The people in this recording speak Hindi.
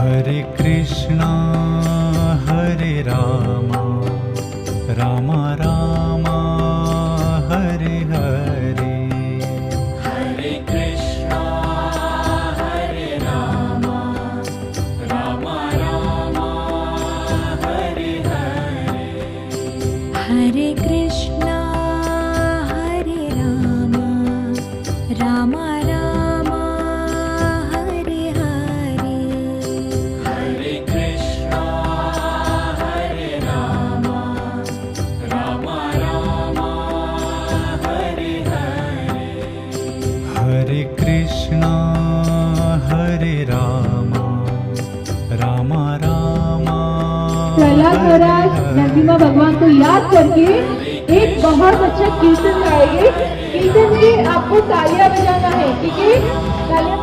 हरे कृष्णा हरे रामा रामा रामा हरे हरे। हरे कृष्णा हरे रामा रामा रामा हरे हरे। हरे कृष्णा हरे रामा रामा रामा हरे हरे। हरे कृष्णा हरे रामा रामा रामा हरे हरे। हरे कृष्णा हरे रामा रामा रामा प्रहलाद महाराज नरसिम्हा भगवान को याद करके एक बहुत अच्छा कीर्तन गाएंगे। कीर्तन में आपको तालियां बजाना है, ठीक है? तालियां